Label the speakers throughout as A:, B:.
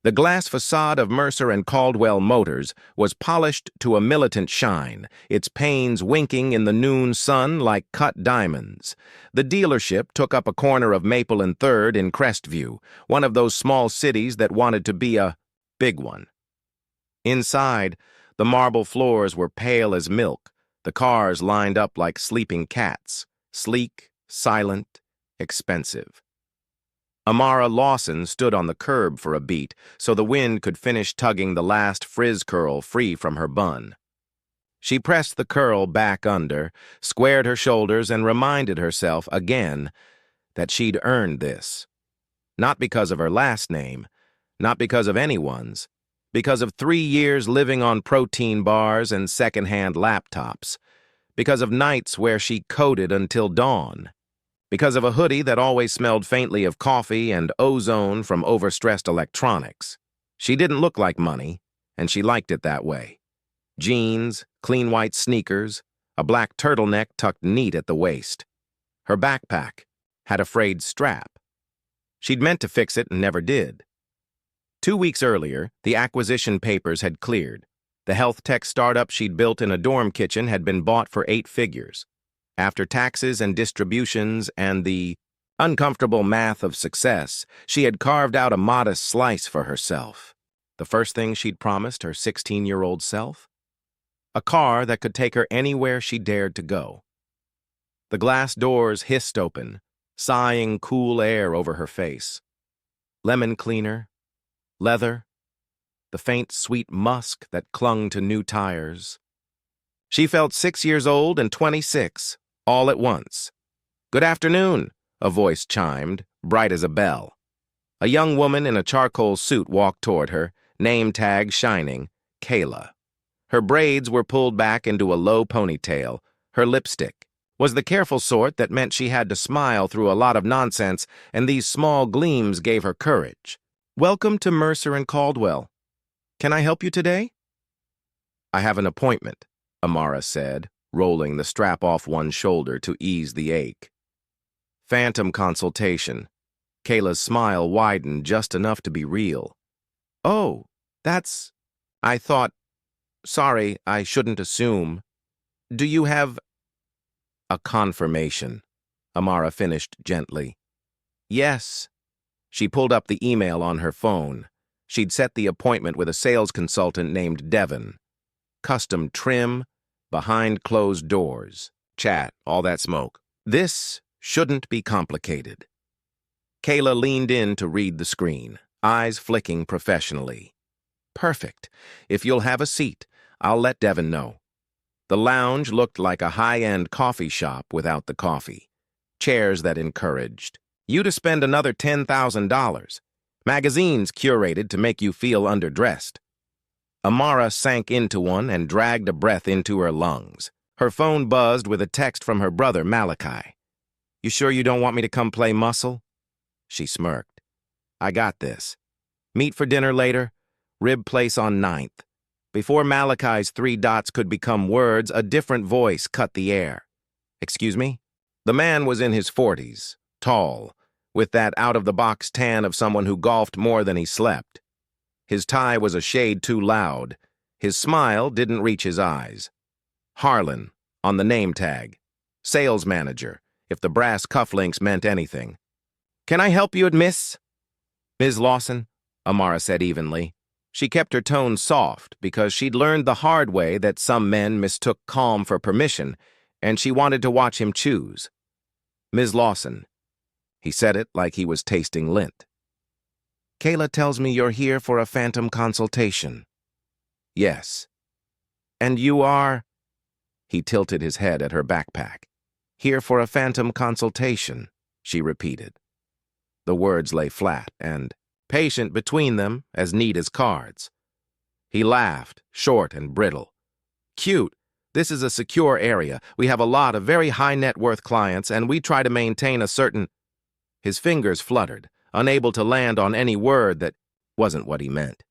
A: The glass facade of Mercer and Caldwell Motors was polished to a militant shine, its panes winking in the noon sun like cut diamonds. The dealership took up a corner of Maple and 3rd in Crestview, one of those small cities that wanted to be a big one. Inside, the marble floors were pale as milk, the cars lined up like sleeping cats, sleek, silent, expensive. Amara Lawson stood on the curb for a beat so the wind could finish tugging the last frizz curl free from her bun. She pressed the curl back under, squared her shoulders, and reminded herself again that she'd earned this. Not because of her last name, not because of anyone's, because of 3 years living on protein bars and second-hand laptops, because of nights where she coded until dawn, because of a hoodie that always smelled faintly of coffee and ozone from overstressed electronics. She didn't look like money, and she liked it that way. Jeans, clean white sneakers, a black turtleneck tucked neat at the waist. Her backpack had a frayed strap. She'd meant to fix it and never did. 2 weeks earlier, the acquisition papers had cleared. The health tech startup she'd built in a dorm kitchen had been bought for 8 figures. After taxes and distributions and the uncomfortable math of success, she had carved out a modest slice for herself. The first thing she'd promised her 16-year-old self? A car that could take her anywhere she dared to go. The glass doors hissed open, sighing cool air over her face. Lemon cleaner, leather, the faint sweet musk that clung to new tires. She felt 6 years old and 26. All at once. "Good afternoon," a voice chimed, bright as a bell. A young woman in a charcoal suit walked toward her, name tag shining, Kayla. Her braids were pulled back into a low ponytail. Her lipstick was the careful sort that meant she had to smile through a lot of nonsense, and these small gleams gave her courage. "Welcome to Mercer and Caldwell. Can I help you today?" "I have an appointment," Amara said, rolling the strap off one shoulder to ease the ache. "Phantom consultation." Kayla's smile widened just enough to be real. "Oh, that's... I thought... Sorry, I shouldn't assume. Do you have..." "A confirmation," Amara finished gently. "Yes." She pulled up the email on her phone. She'd set the appointment with a sales consultant named Devon. Custom trim, behind closed doors, chat, all that smoke. This shouldn't be complicated. Kayla leaned in to read the screen, eyes flicking professionally. "Perfect. If you'll have a seat, I'll let Devon know." The lounge looked like a high-end coffee shop without the coffee. Chairs that encouraged you to spend another $10,000. Magazines curated to make you feel underdressed. Amara sank into one and dragged a breath into her lungs. Her phone buzzed with a text from her brother, Malachi. "You sure you don't want me to come play muscle?" She smirked. "I got this. Meet for dinner later? Rib place on 9th. Before Malachi's 3 dots could become words, a different voice cut the air. "Excuse me?" The man was in his 40s, tall, with that out-of-the-box tan of someone who golfed more than he slept. His tie was a shade too loud. His smile didn't reach his eyes. Harlan, on the name tag. Sales manager, if the brass cufflinks meant anything. "Can I help you, Miss?" "Ms. Lawson," Amara said evenly. She kept her tone soft because she'd learned the hard way that some men mistook calm for permission, and she wanted to watch him choose. "Ms. Lawson." He said it like he was tasting lint. "Kayla tells me you're here for a phantom consultation." "Yes." "And you are—" He tilted his head at her backpack. "Here for a phantom consultation," she repeated. The words lay flat and patient between them, as neat as cards. He laughed, short and brittle. "Cute. This is a secure area. We have a lot of very high net worth clients, and we try to maintain a certain..." His fingers fluttered, unable to land on any word that wasn't what he meant.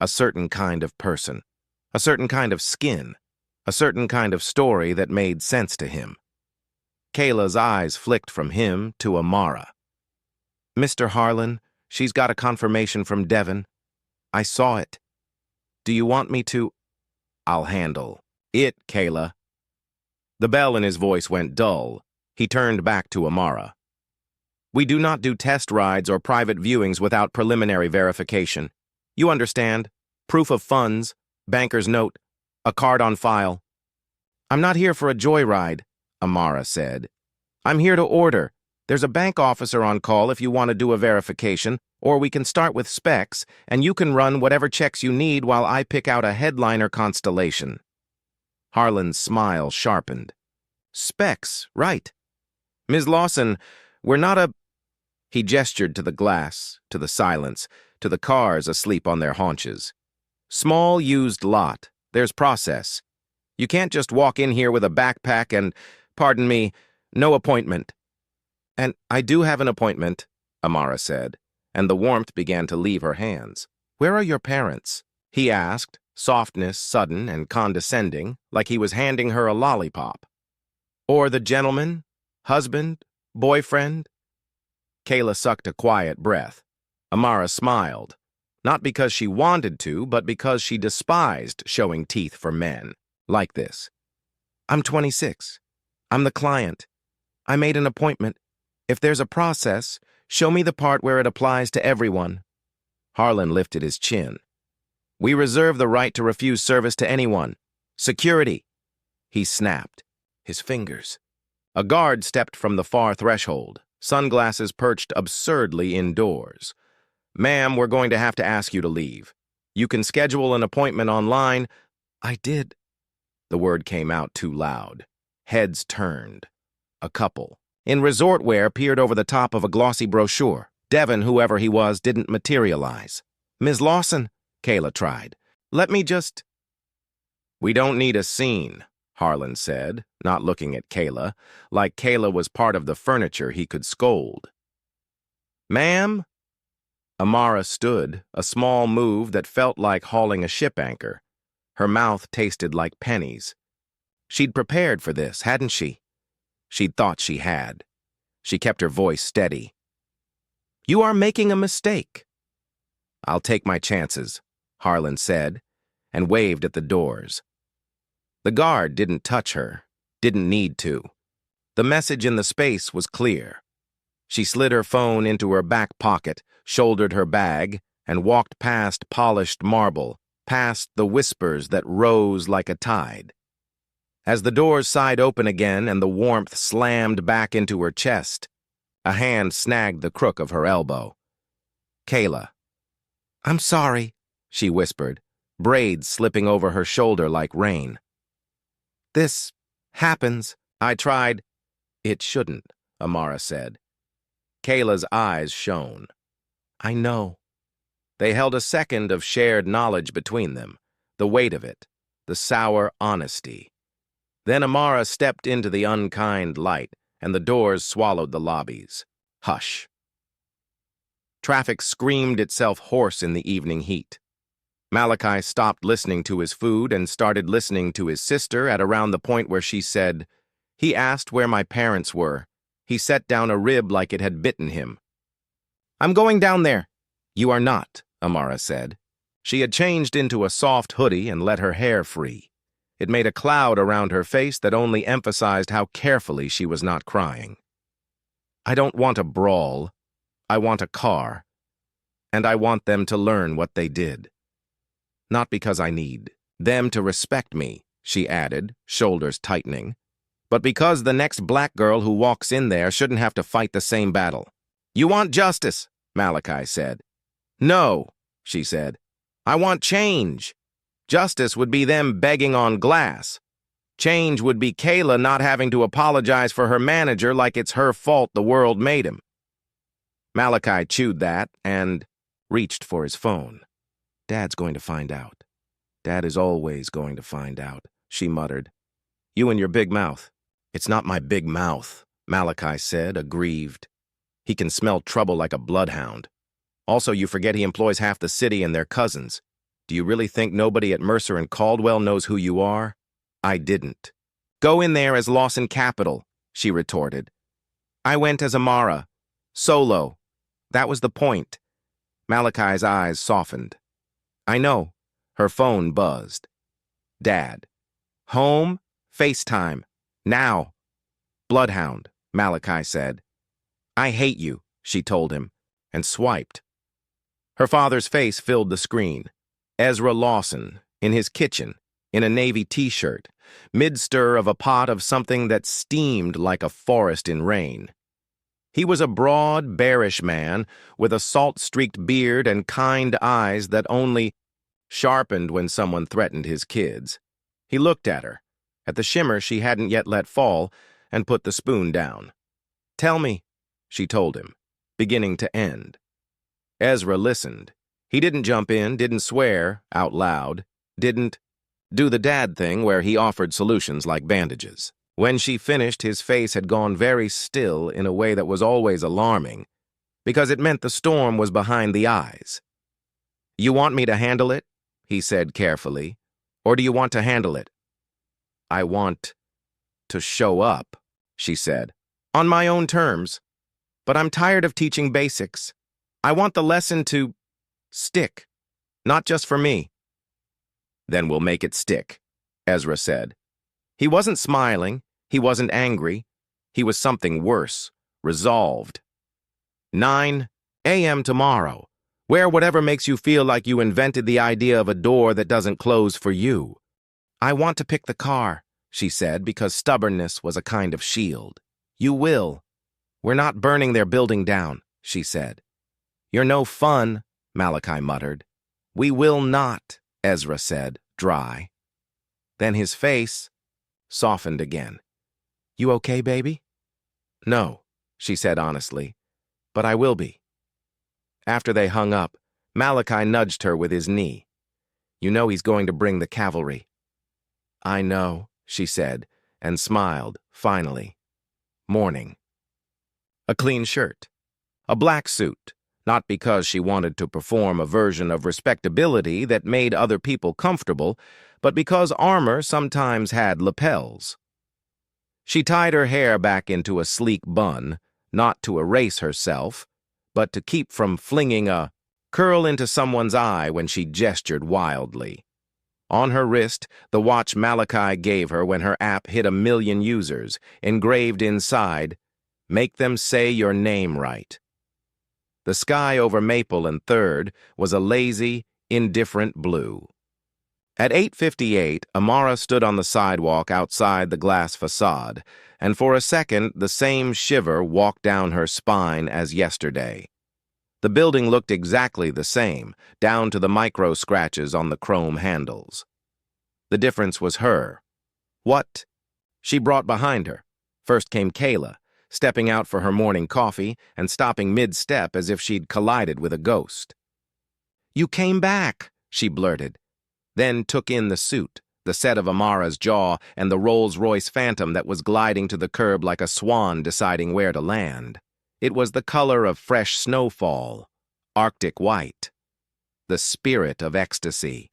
A: A certain kind of person, a certain kind of skin, a certain kind of story that made sense to him. Kayla's eyes flicked from him to Amara. "Mr. Harlan, she's got a confirmation from Devon." I saw it. Do you want me to? I'll handle it, Kayla. The bell in his voice went dull. He turned back to Amara. We do not do test rides or private viewings without preliminary verification. You understand? Proof of funds, banker's note, a card on file. I'm not here for a joyride, Amara said. I'm here to order. There's a bank officer on call if you want to do a verification, or we can start with specs, and you can run whatever checks you need while I pick out a headliner constellation. Harlan's smile sharpened. Specs, right. Ms. Lawson, we're not a... He gestured to the glass, to the silence, to the cars asleep on their haunches. Small used lot. There's process. You can't just walk in here with a backpack and, pardon me, no appointment. And I do have an appointment, Amara said, and the warmth began to leave her hands. Where are your parents? He asked, softness sudden and condescending, like he was handing her a lollipop. Or the gentleman? Husband? Boyfriend? Kayla sucked a quiet breath. Amara smiled, not because she wanted to, but because she despised showing teeth for men like this. I'm 26. I'm the client. I made an appointment. If there's a process, show me the part where it applies to everyone. Harlan lifted his chin. We reserve the right to refuse service to anyone. Security. He snapped. His fingers. A guard stepped from the far threshold, sunglasses perched absurdly indoors. Ma'am, we're going to have to ask you to leave. You can schedule an appointment online. I did. The word came out too loud. Heads turned. A couple, in resort wear, peered over the top of a glossy brochure. Devon, whoever he was, didn't materialize. Ms. Lawson, Kayla tried. Let me just... We don't need a scene, Harlan said, not looking at Kayla, like Kayla was part of the furniture he could scold. Ma'am? Amara stood, a small move that felt like hauling a ship anchor. Her mouth tasted like pennies. She'd prepared for this, hadn't she? She'd thought she had. She kept her voice steady. You are making a mistake. I'll take my chances, Harlan said, and waved at the doors. The guard didn't touch her, didn't need to. The message in the space was clear. She slid her phone into her back pocket, shouldered her bag, and walked past polished marble, past the whispers that rose like a tide. As the doors sighed open again and the warmth slammed back into her chest, a hand snagged the crook of her elbow. Kayla. I'm sorry, she whispered, braids slipping over her shoulder like rain. This happens. I tried. It shouldn't, Amara said. Kayla's eyes shone. I know. They held a second of shared knowledge between them, the weight of it, the sour honesty. Then Amara stepped into the unkind light, and the doors swallowed the lobbies. Hush. Traffic screamed itself hoarse in the evening heat. Malachi stopped listening to his food and started listening to his sister at around the point where she said, He asked where my parents were. He set down a rib like it had bitten him. I'm going down there. You are not, Amara said. She had changed into a soft hoodie and let her hair free. It made a cloud around her face that only emphasized how carefully she was not crying. I don't want a brawl. I want a car. And I want them to learn what they did. Not because I need them to respect me, she added, shoulders tightening, but because the next black girl who walks in there shouldn't have to fight the same battle. You want justice, Malachi said. No, she said. I want change. Justice would be them begging on glass. Change would be Kayla not having to apologize for her manager like it's her fault the world made him. Malachi chewed that and reached for his phone. Dad's going to find out. Dad is always going to find out, she muttered. You and your big mouth. It's not my big mouth, Malachi said, aggrieved. He can smell trouble like a bloodhound. Also, you forget he employs half the city and their cousins. Do you really think nobody at Mercer and Caldwell knows who you are? I didn't. Go in there as Lawson Capital, she retorted. I went as Amara. Solo. That was the point. Malachi's eyes softened. I know. Her phone buzzed. Dad. Home? FaceTime. Now. Bloodhound, Malachi said. I hate you, she told him, and swiped. Her father's face filled the screen. Ezra Lawson, in his kitchen, in a navy t-shirt, mid-stir of a pot of something that steamed like a forest in rain. He was a broad, bearish man with a salt-streaked beard and kind eyes that only sharpened when someone threatened his kids. He looked at her, at the shimmer she hadn't yet let fall, and put the spoon down. Tell me, she told him, beginning to end. Ezra listened. He didn't jump in, didn't swear out loud, didn't do the dad thing where he offered solutions like bandages. When she finished, his face had gone very still in a way that was always alarming, because it meant the storm was behind the eyes. You want me to handle it? He said carefully. Or do you want to handle it? I want to show up, she said, on my own terms. But I'm tired of teaching basics. I want the lesson to stick, not just for me. Then we'll make it stick, Ezra said. He wasn't smiling, he wasn't angry. He was something worse, resolved. 9 a.m. tomorrow. Wear whatever makes you feel like you invented the idea of a door that doesn't close for you. I want to pick the car, she said, because stubbornness was a kind of shield. You will. We're not burning their building down, she said. You're no fun, Malachi muttered. We will not, Ezra said, dry. Then his face softened again. You okay, baby? No, she said honestly, but I will be. After they hung up, Malachi nudged her with his knee. You know he's going to bring the cavalry. I know, she said, and smiled, finally. Morning. A clean shirt. A black suit, not because she wanted to perform a version of respectability that made other people comfortable, but because armor sometimes had lapels. She tied her hair back into a sleek bun, not to erase herself, but to keep from flinging a curl into someone's eye when she gestured wildly. On her wrist, the watch Malachi gave her when her app hit 1 million users, engraved inside, make them say your name right. The sky over Maple and 3rd was a lazy, indifferent blue. At 8:58, Amara stood on the sidewalk outside the glass facade, and for a second the same shiver walked down her spine as yesterday. The building looked exactly the same, down to the micro scratches on the chrome handles. The difference was her. What? She brought behind her. First came Kayla, stepping out for her morning coffee and stopping mid-step as if she'd collided with a ghost. You came back, she blurted, then took in the suit, the set of Amara's jaw, and the Rolls-Royce Phantom that was gliding to the curb like a swan deciding where to land. It was the color of fresh snowfall, Arctic white. The spirit of ecstasy.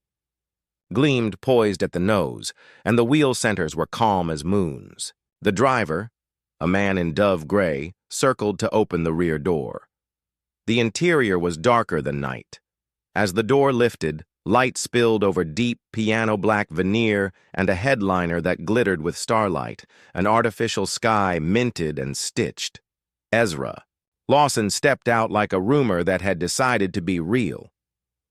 A: Gleamed poised at the nose, and the wheel centers were calm as moons. The driver, a man in dove gray, circled to open the rear door. The interior was darker than night. As the door lifted, light spilled over deep piano-black veneer and a headliner that glittered with starlight, an artificial sky minted and stitched. Ezra. Lawson stepped out like a rumor that had decided to be real.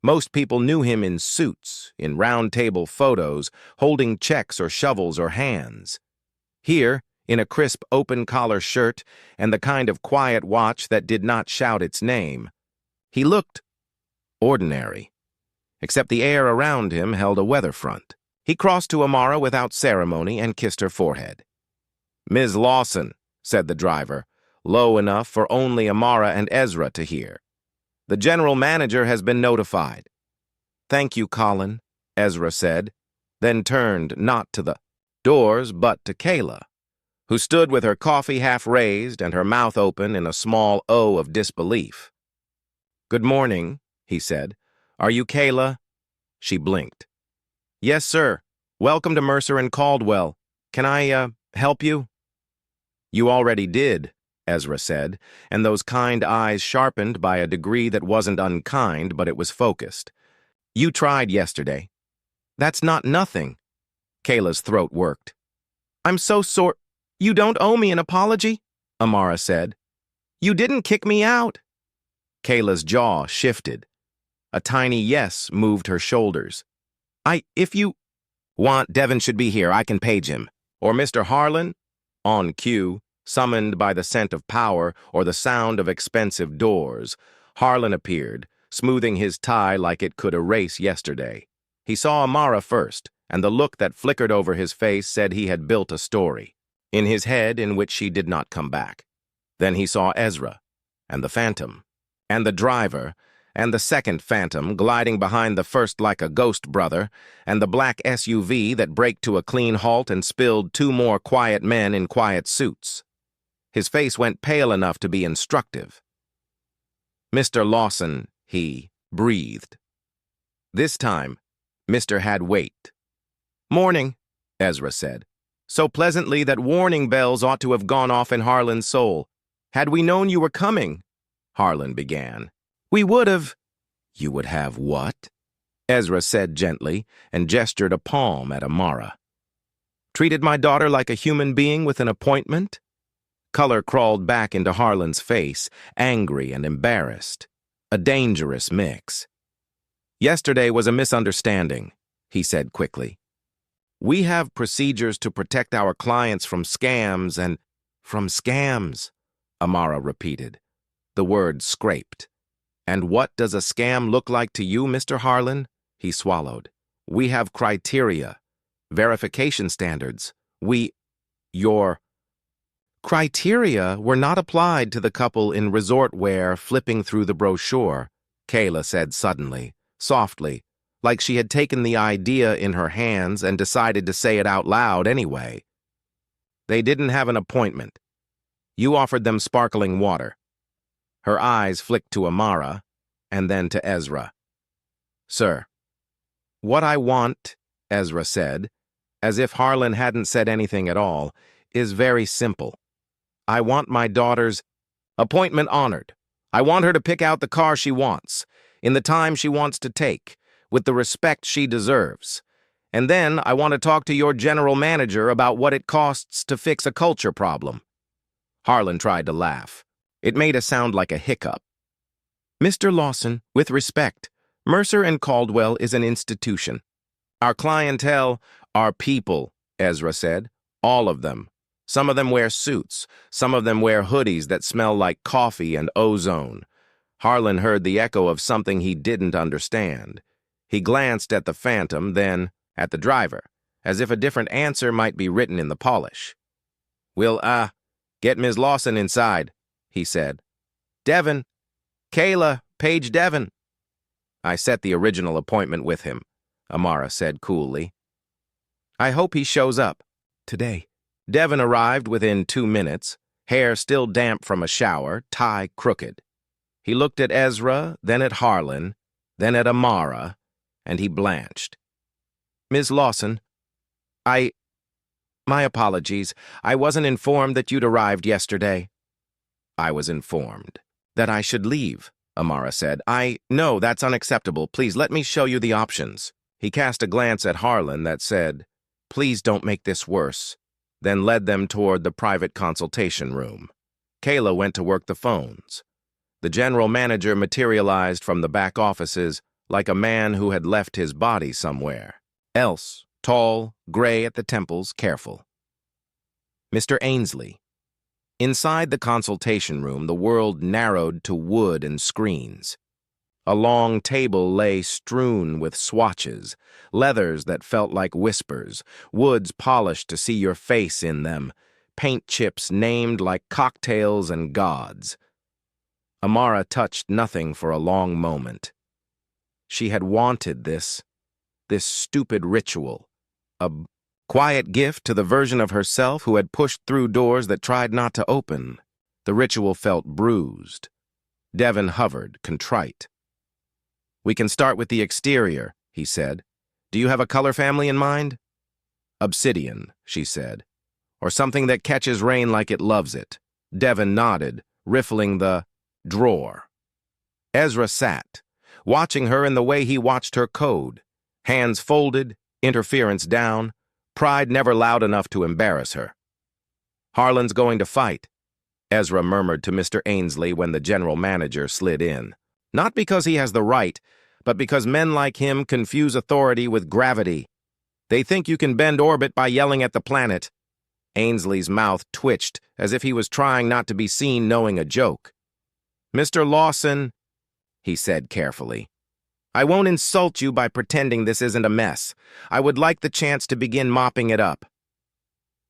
A: Most people knew him in suits, in round-table photos, holding checks or shovels or hands. Here, in a crisp open-collar shirt and the kind of quiet watch that did not shout its name, he looked ordinary. Except the air around him held a weather front. He crossed to Amara without ceremony and kissed her forehead. Ms. Lawson, said the driver, low enough for only Amara and Ezra to hear. The general manager has been notified. Thank you, Colin, Ezra said, then turned not to the doors but to Kayla, who stood with her coffee half raised and her mouth open in a small O of disbelief. Good morning, he said. Are you Kayla? She blinked. Yes, sir. Welcome to Mercer and Caldwell. Can I, help you? You already did, Ezra said, and those kind eyes sharpened by a degree that wasn't unkind, but it was focused. You tried yesterday. That's not nothing. Kayla's throat worked. I'm so sore. You don't owe me an apology, Amara said. You didn't kick me out. Kayla's jaw shifted. A tiny yes moved her shoulders. If you want, Devin should be here. I can page him. Or Mr. Harlan? On cue, summoned by the scent of power or the sound of expensive doors, Harlan appeared, smoothing his tie like it could erase yesterday. He saw Amara first, and the look that flickered over his face said he had built a story, in his head in which she did not come back. Then he saw Ezra, and the Phantom, and the driver, and the second Phantom gliding behind the first like a ghost brother, and the black SUV that braked to a clean halt and spilled two more quiet men in quiet suits. His face went pale enough to be instructive. Mr. Lawson, he breathed. This time, Mr. had weight. Morning, Ezra said, so pleasantly that warning bells ought to have gone off in Harlan's soul. Had we known you were coming, Harlan began. We would have. You would have what? Ezra said gently and gestured a palm at Amara. Treated my daughter like a human being with an appointment? Color crawled back into Harlan's face, angry and embarrassed. A dangerous mix. Yesterday was a misunderstanding, he said quickly. We have procedures to protect our clients from scams and... From scams, Amara repeated. The word scraped. And what does a scam look like to you, Mr. Harlan? He swallowed. We have criteria, verification standards. Your criteria were not applied to the couple in resort wear flipping through the brochure, Kayla said suddenly, softly, like she had taken the idea in her hands and decided to say it out loud anyway. They didn't have an appointment. You offered them sparkling water. Her eyes flicked to Amara, and then to Ezra. Sir. What I want, Ezra said, as if Harlan hadn't said anything at all, is very simple. I want my daughter's appointment honored. I want her to pick out the car she wants, in the time she wants to take, with the respect she deserves. And then I want to talk to your general manager about what it costs to fix a culture problem. Harlan tried to laugh. It made a sound like a hiccup. Mr. Lawson, with respect, Mercer & Caldwell is an institution. Our clientele are people, Ezra said. All of them. Some of them wear suits. Some of them wear hoodies that smell like coffee and ozone. Harlan heard the echo of something he didn't understand. He glanced at the Phantom, then at the driver, as if a different answer might be written in the polish. We'll, get Ms. Lawson inside, he said. Devin. Kayla, page Devin. I set the original appointment with him, Amara said coolly. I hope he shows up. Today. Devin arrived within 2 minutes, hair still damp from a shower, tie crooked. He looked at Ezra, then at Harlan, then at Amara, and he blanched. Ms. Lawson, my apologies. I wasn't informed that you'd arrived yesterday. I was informed. That I should leave, Amara said. No, that's unacceptable. Please let me show you the options. He cast a glance at Harlan that said, please don't make this worse, then led them toward the private consultation room. Kayla went to work the phones. The general manager materialized from the back offices like a man who had left his body somewhere. Else, tall, gray at the temples, careful. Mr. Ainsley. Inside the consultation room, the world narrowed to wood and screens. A long table lay strewn with swatches, leathers that felt like whispers, woods polished to see your face in them, paint chips named like cocktails and gods. Amara touched nothing for a long moment. She had wanted this stupid ritual, a quiet gift to the version of herself who had pushed through doors that tried not to open. The ritual felt bruised. Devin hovered, contrite. We can start with the exterior, he said. Do you have a color family in mind? Obsidian, she said. Or something that catches rain like it loves it. Devin nodded, riffling the drawer. Ezra sat, watching her in the way he watched her code. Hands folded, interference down, pride never loud enough to embarrass her. "Harlan's going to fight," Ezra murmured to Mr. Ainsley when the general manager slid in. "Not because he has the right, but because men like him confuse authority with gravity. They think you can bend orbit by yelling at the planet." Ainsley's mouth twitched as if he was trying not to be seen knowing a joke. "Mr. Lawson," he said carefully, "I won't insult you by pretending this isn't a mess. I would like the chance to begin mopping it up."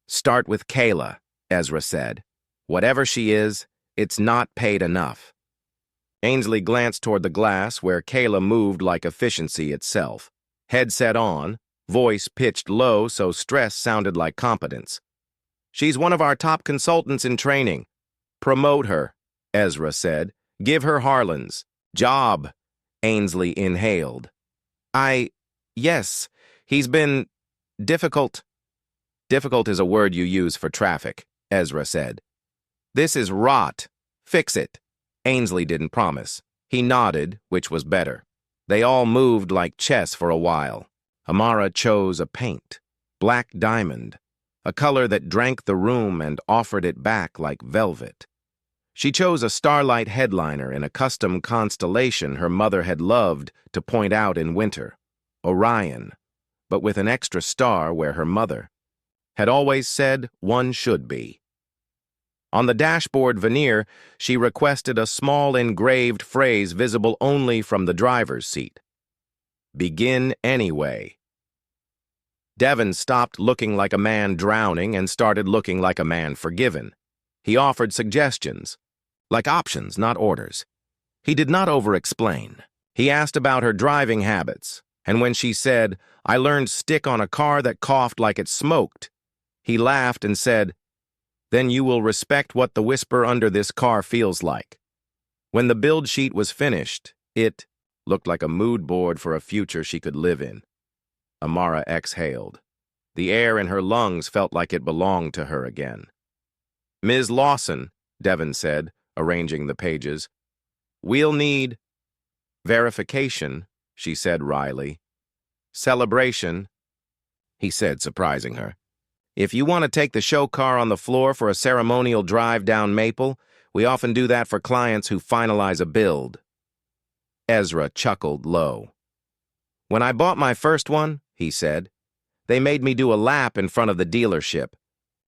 A: "Start with Kayla," Ezra said. "Whatever she is, it's not paid enough." Ainsley glanced toward the glass where Kayla moved like efficiency itself. Headset on, voice pitched low so stress sounded like competence. "She's one of our top consultants in training." "Promote her," Ezra said. "Give her Harlan's job." Ainsley inhaled. Yes, he's been difficult." "Difficult is a word you use for traffic," Ezra said. "This is rot. Fix it." Ainsley didn't promise. He nodded, which was better. They all moved like chess for a while. Amara chose a paint, black diamond, a color that drank the room and offered it back like velvet. She chose a starlight headliner in a custom constellation her mother had loved to point out in winter, Orion, but with an extra star where her mother had always said one should be. On the dashboard veneer, she requested a small engraved phrase visible only from the driver's seat. "Begin anyway." Devon stopped looking like a man drowning and started looking like a man forgiven. He offered suggestions, like options, not orders. He did not over-explain. He asked about her driving habits, and when she said, "I learned stick on a car that coughed like it smoked," he laughed and said, "Then you will respect what the whisper under this car feels like." When the build sheet was finished, it looked like a mood board for a future she could live in. Amara exhaled. The air in her lungs felt like it belonged to her again. "Ms. Lawson," Devon said, arranging the pages. "We'll need—" "Verification," she said wryly. "Celebration," he said, surprising her. "If you want to take the show car on the floor for a ceremonial drive down Maple, we often do that for clients who finalize a build." Ezra chuckled low. "When I bought my first one," he said, "they made me do a lap in front of the dealership,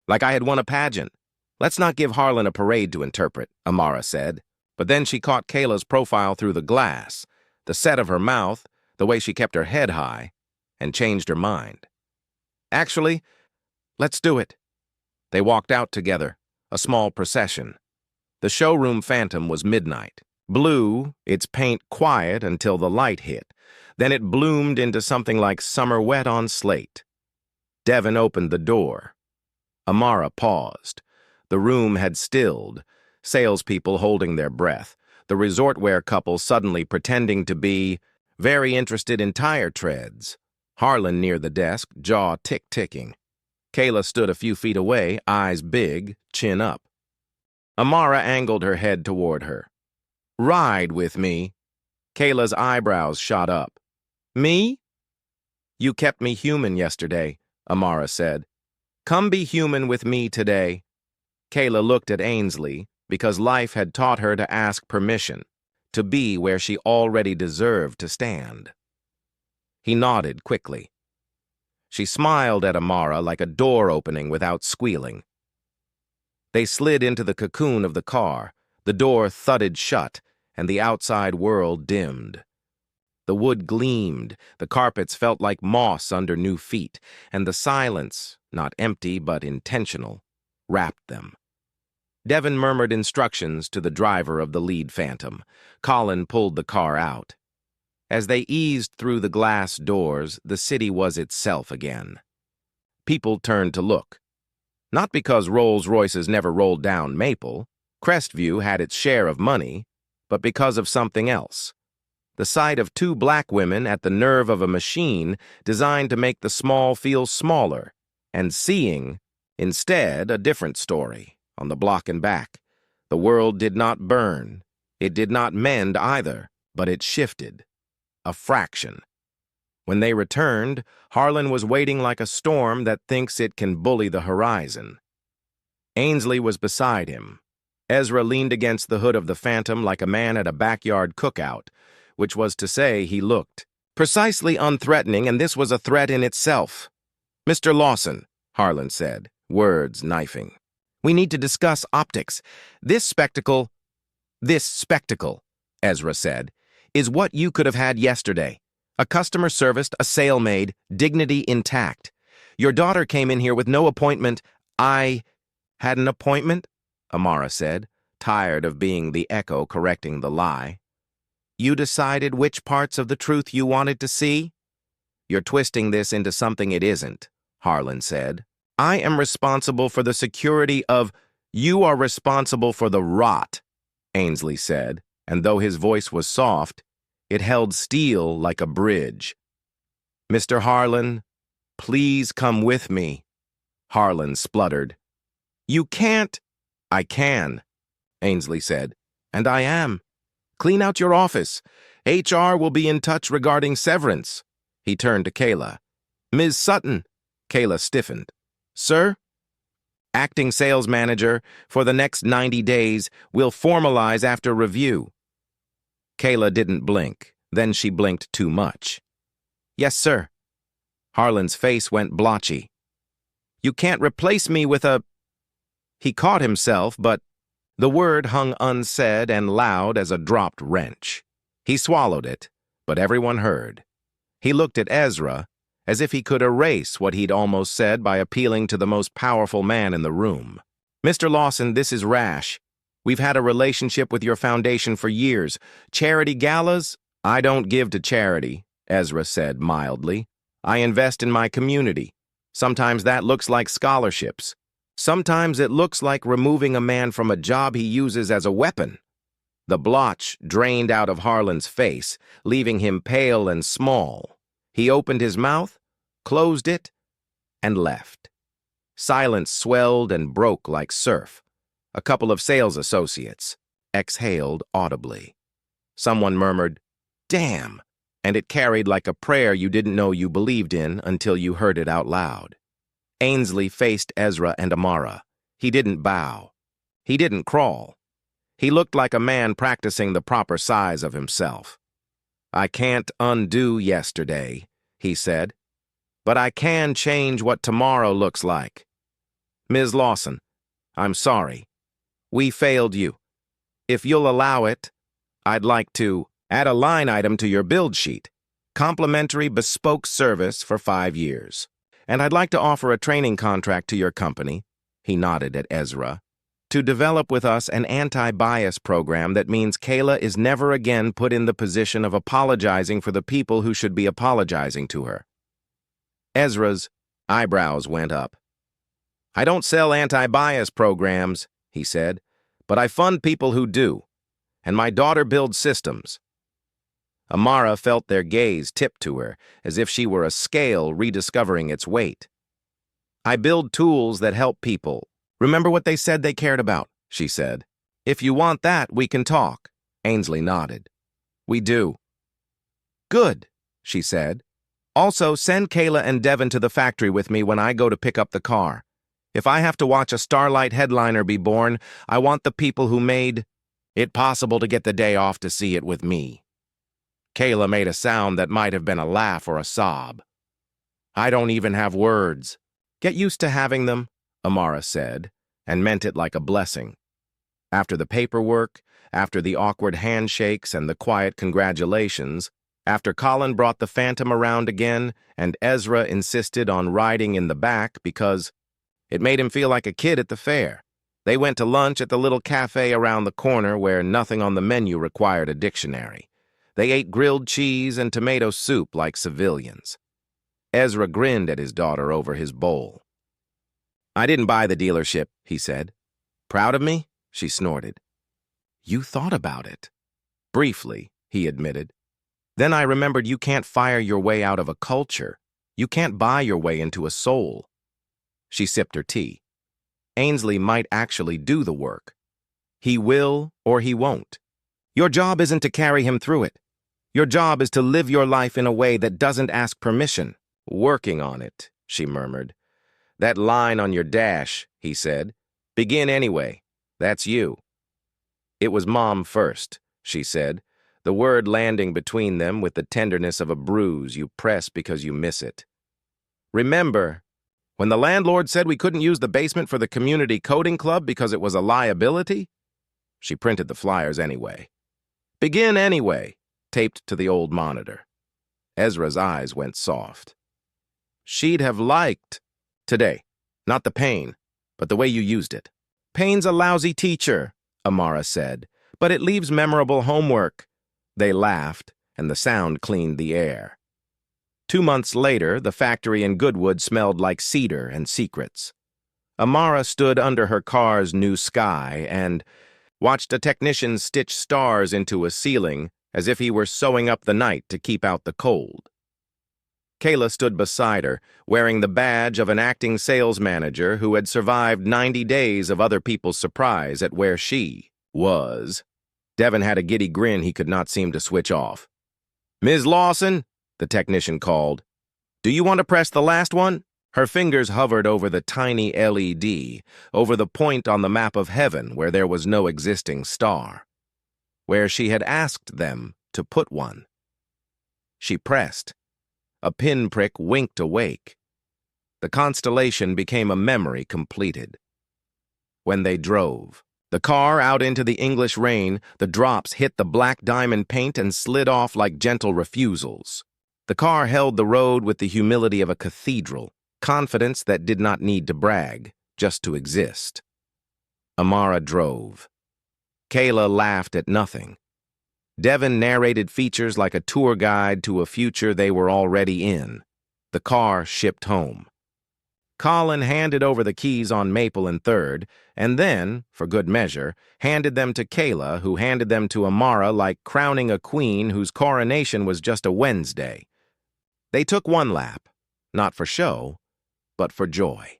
A: like I had won a pageant." "Let's not give Harlan a parade to interpret," Amara said. But then she caught Kayla's profile through the glass, the set of her mouth, the way she kept her head high, and changed her mind. "Actually, let's do it." They walked out together, a small procession. The showroom Phantom was midnight. Blue, its paint quiet until the light hit. Then it bloomed into something like summer wet on slate. Devon opened the door. Amara paused. The room had stilled, salespeople holding their breath, the resort-wear couple suddenly pretending to be very interested in tire treads, Harlan near the desk, jaw tick-ticking. Kayla stood a few feet away, eyes big, chin up. Amara angled her head toward her. "Ride with me." Kayla's eyebrows shot up. "Me?" "You kept me human yesterday," Amara said. "Come be human with me today." Kayla looked at Ainsley because life had taught her to ask permission, to be where she already deserved to stand. He nodded quickly. She smiled at Amara like a door opening without squealing. They slid into the cocoon of the car. The door thudded shut, and the outside world dimmed. The wood gleamed, the carpets felt like moss under new feet, and the silence, not empty but intentional, wrapped them. Devon murmured instructions to the driver of the lead Phantom. Colin pulled the car out. As they eased through the glass doors, the city was itself again. People turned to look. Not because Rolls-Royces never rolled down Maple, Crestview had its share of money, but because of something else. The sight of two black women at the nerve of a machine designed to make the small feel smaller, and seeing, instead, a different story. On the block and back, the world did not burn. It did not mend either, but it shifted. a fraction. When they returned, Harlan was waiting like a storm that thinks it can bully the horizon. Ainsley was beside him. Ezra leaned against the hood of the Phantom like a man at a backyard cookout, which was to say he looked precisely unthreatening, and this was a threat in itself. "Mr. Lawson," Harlan said, words knifing. "We need to discuss optics. This spectacle," Ezra said, "is what you could have had yesterday. A customer serviced, a sale made, dignity intact. Your daughter came in here with no appointment." "I had an appointment?" Amara said, tired of being the echo correcting the lie. "You decided which parts of the truth you wanted to see?" "You're twisting this into something it isn't," Harlan said. "I am responsible for the security of—" "You are responsible for the rot," Ainsley said, and though his voice was soft, it held steel like a bridge. "Mr. Harlan, please come with me," Harlan spluttered. "You can't." "I can," Ainsley said, "and I am. Clean out your office. HR will be in touch regarding severance." He turned to Kayla. "Ms. Sutton." Kayla stiffened. "Sir?" "Acting sales manager, for the next 90 days, will formalize after review." Kayla didn't blink, then she blinked too much. "Yes, sir." Harlan's face went blotchy. "You can't replace me with a—" He caught himself, but the word hung unsaid and loud as a dropped wrench. He swallowed it, but everyone heard. He looked at Ezra as if he could erase what he'd almost said by appealing to the most powerful man in the room. "Mr. Lawson, this is rash. We've had a relationship with your foundation for years. Charity galas?" "I don't give to charity," Ezra said mildly. "I invest in my community. Sometimes that looks like scholarships. Sometimes it looks like removing a man from a job he uses as a weapon." The blotch drained out of Harlan's face, leaving him pale and small. He opened his mouth, closed it, and left. Silence swelled and broke like surf. A couple of sales associates exhaled audibly. Someone murmured, "Damn," and it carried like a prayer you didn't know you believed in until you heard it out loud. Ainsley faced Ezra and Amara. He didn't bow. He didn't crawl. He looked like a man practicing the proper size of himself. "I can't undo yesterday," he said, "but I can change what tomorrow looks like. Ms. Lawson, I'm sorry. We failed you. If you'll allow it, I'd like to add a line item to your build sheet. Complimentary bespoke service for 5 years. And I'd like to offer a training contract to your company," he nodded at Ezra, "to develop with us an anti-bias program that means Kayla is never again put in the position of apologizing for the people who should be apologizing to her." Ezra's eyebrows went up. "I don't sell anti-bias programs," he said, "but I fund people who do, and my daughter builds systems." Amara felt their gaze tip to her, as if she were a scale rediscovering its weight. "I build tools that help people. Remember what they said they cared about," she said. "If you want that, we can talk." Ainsley nodded. "We do." "Good," she said. "Also, send Kayla and Devin to the factory with me when I go to pick up the car. If I have to watch a Starlight headliner be born, I want the people who made it possible to get the day off to see it with me." Kayla made a sound that might have been a laugh or a sob. "I don't even have words." "Get used to having them," Amara said, and meant it like a blessing. After the paperwork, after the awkward handshakes and the quiet congratulations, after Colin brought the Phantom around again and Ezra insisted on riding in the back because it made him feel like a kid at the fair, they went to lunch at the little cafe around the corner where nothing on the menu required a dictionary. They ate grilled cheese and tomato soup like civilians. Ezra grinned at his daughter over his bowl. "I didn't buy the dealership," he said. "Proud of me?" she snorted. "You thought about it." "Briefly," he admitted. "Then I remembered you can't fire your way out of a culture. You can't buy your way into a soul." She sipped her tea. "Ainsley might actually do the work. He will or he won't. Your job isn't to carry him through it. Your job is to live your life in a way that doesn't ask permission. Working on it, she murmured. That line on your dash, he said. Begin anyway. That's you. It was Mom first, she said, the word landing between them with the tenderness of a bruise you press because you miss it. Remember, when the landlord said we couldn't use the basement for the community coding club because it was a liability? She printed the flyers anyway. Begin anyway, taped to the old monitor. Ezra's eyes went soft. She'd have liked today, not the pain, but the way you used it. Pain's a lousy teacher, Amara said, but it leaves memorable homework. They laughed, and the sound cleaned the air. 2 months later, the factory in Goodwood smelled like cedar and secrets. Amara stood under her car's new sky and watched a technician stitch stars into a ceiling as if he were sewing up the night to keep out the cold. Kayla stood beside her, wearing the badge of an acting sales manager who had survived 90 days of other people's surprise at where she was. Devin had a giddy grin he could not seem to switch off. "Ms. Lawson," the technician called. "Do you want to press the last one?" Her fingers hovered over the tiny LED, over the point on the map of heaven where there was no existing star, where she had asked them to put one. She pressed. A pinprick winked awake. The constellation became a memory completed. When they drove, the car out into the English rain, the drops hit the black diamond paint and slid off like gentle refusals. The car held the road with the humility of a cathedral, confidence that did not need to brag, just to exist. Amara drove. Kayla laughed at nothing. Devin narrated features like a tour guide to a future they were already in. The car shipped home. Colin handed over the keys on Maple and 3rd, and then, for good measure, handed them to Kayla, who handed them to Amara like crowning a queen whose coronation was just a Wednesday. They took one lap, not for show, but for joy.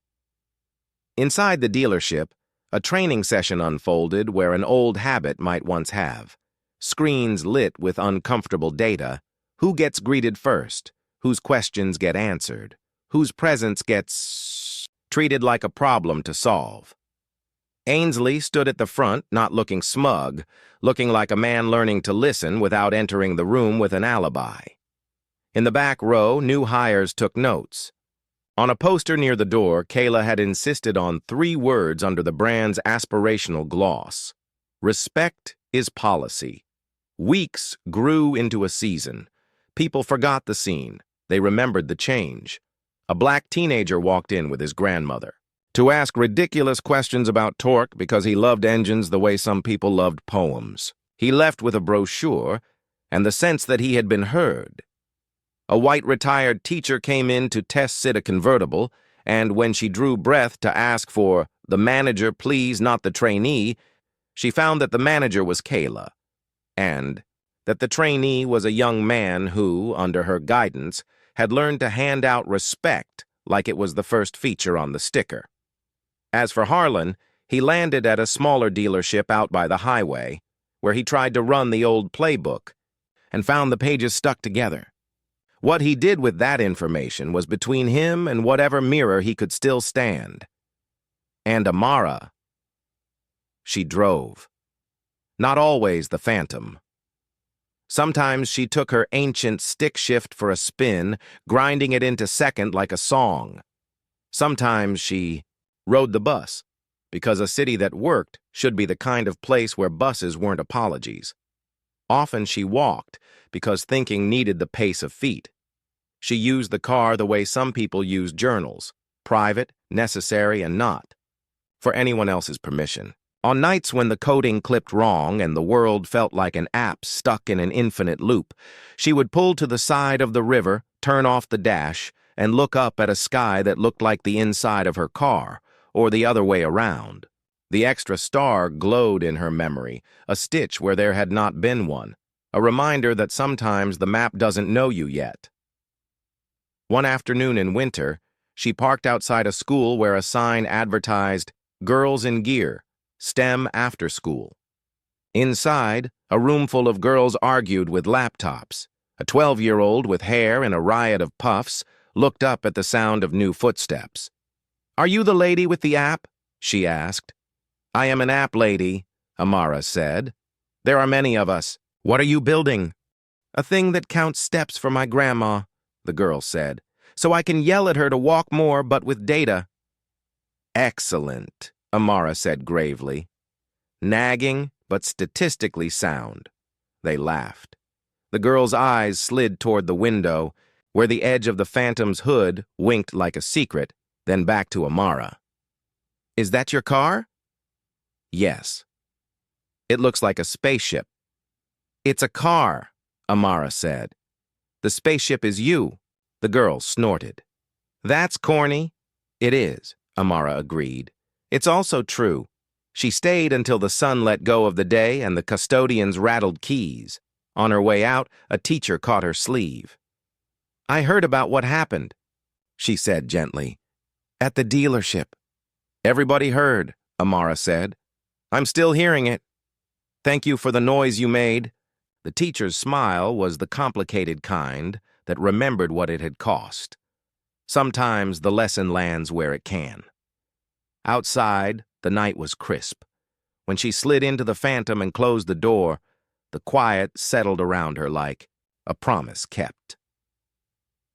A: Inside the dealership, a training session unfolded where an old habit might once have. Screens lit with uncomfortable data. Who gets greeted first? Whose questions get answered? Whose presence gets treated like a problem to solve? Ainsley stood at the front, not looking smug, looking like a man learning to listen without entering the room with an alibi. In the back row, new hires took notes. On a poster near the door, Kayla had insisted on 3 words under the brand's aspirational gloss. Respect is policy. Weeks grew into a season. People forgot the scene. They remembered the change. A black teenager walked in with his grandmother to ask ridiculous questions about torque because he loved engines the way some people loved poems. He left with a brochure and the sense that he had been heard. A white retired teacher came in to test-sit a convertible, and when she drew breath to ask for the manager, please, not the trainee, she found that the manager was Kayla, and that the trainee was a young man who, under her guidance, had learned to hand out respect like it was the first feature on the sticker. As for Harlan, he landed at a smaller dealership out by the highway, where he tried to run the old playbook, and found the pages stuck together. What he did with that information was between him and whatever mirror he could still stand. And Amara. She drove. Not always the Phantom. Sometimes she took her ancient stick shift for a spin, grinding it into second like a song. Sometimes she rode the bus, because a city that worked should be the kind of place where buses weren't apologies. Often she walked, because thinking needed the pace of feet. She used the car the way some people use journals, private, necessary, and not, for anyone else's permission. On nights when the coding clipped wrong and the world felt like an app stuck in an infinite loop, she would pull to the side of the river, turn off the dash, and look up at a sky that looked like the inside of her car, or the other way around. The extra star glowed in her memory, a stitch where there had not been one, a reminder that sometimes the map doesn't know you yet. One afternoon in winter, she parked outside a school where a sign advertised, "Girls in Gear, STEM After School." Inside, a room full of girls argued with laptops. A 12-year-old with hair in a riot of puffs looked up at the sound of new footsteps. "Are you the lady with the app?" she asked. "I am an app lady," Amara said. "There are many of us. What are you building?" "A thing that counts steps for my grandma," the girl said, "so I can yell at her to walk more, but with data." "Excellent," Amara said gravely. "Nagging, but statistically sound." They laughed. The girl's eyes slid toward the window, where the edge of the Phantom's hood winked like a secret, then back to Amara. "Is that your car?" "Yes." "It looks like a spaceship." "It's a car," Amara said. "The spaceship is you," the girl snorted. "That's corny." "It is," Amara agreed. "It's also true." She stayed until the sun let go of the day and the custodians rattled keys. On her way out, a teacher caught her sleeve. "I heard about what happened," she said gently. "At the dealership." "Everybody heard," Amara said. "I'm still hearing it." "Thank you for the noise you made." The teacher's smile was the complicated kind that remembered what it had cost. Sometimes the lesson lands where it can. Outside, the night was crisp. When she slid into the Phantom and closed the door, the quiet settled around her like a promise kept.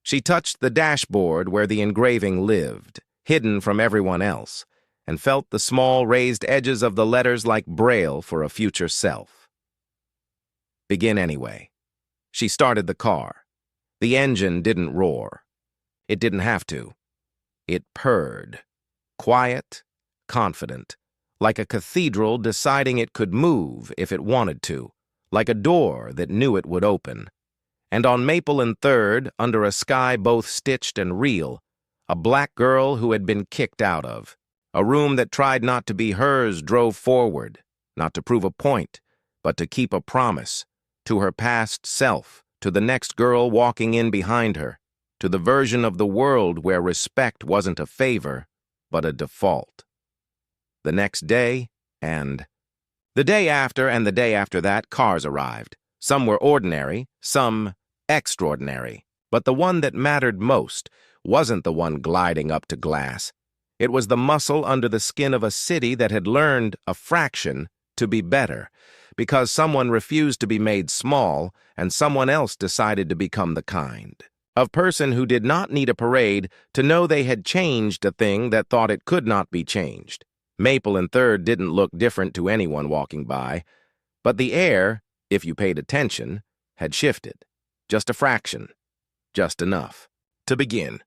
A: She touched the dashboard where the engraving lived, hidden from everyone else, and felt the small raised edges of the letters like braille for a future self. Begin anyway. She started the car. The engine didn't roar. It didn't have to. It purred. Quiet, confident, like a cathedral deciding it could move if it wanted to, like a door that knew it would open. And on Maple and 3rd, under a sky both stitched and real, a black girl who had been kicked out of. A room that tried not to be hers drove forward, not to prove a point, but to keep a promise, to her past self, to the next girl walking in behind her, to the version of the world where respect wasn't a favor, but a default. The next day, and the day after and the day after that, cars arrived. Some were ordinary, some extraordinary. But the one that mattered most wasn't the one gliding up to glass. It was the muscle under the skin of a city that had learned a fraction to be better, because someone refused to be made small and someone else decided to become the kind of person who did not need a parade to know they had changed a thing that thought it could not be changed. Maple and 3rd didn't look different to anyone walking by, but the air, if you paid attention, had shifted. Just a fraction. Just enough. To begin.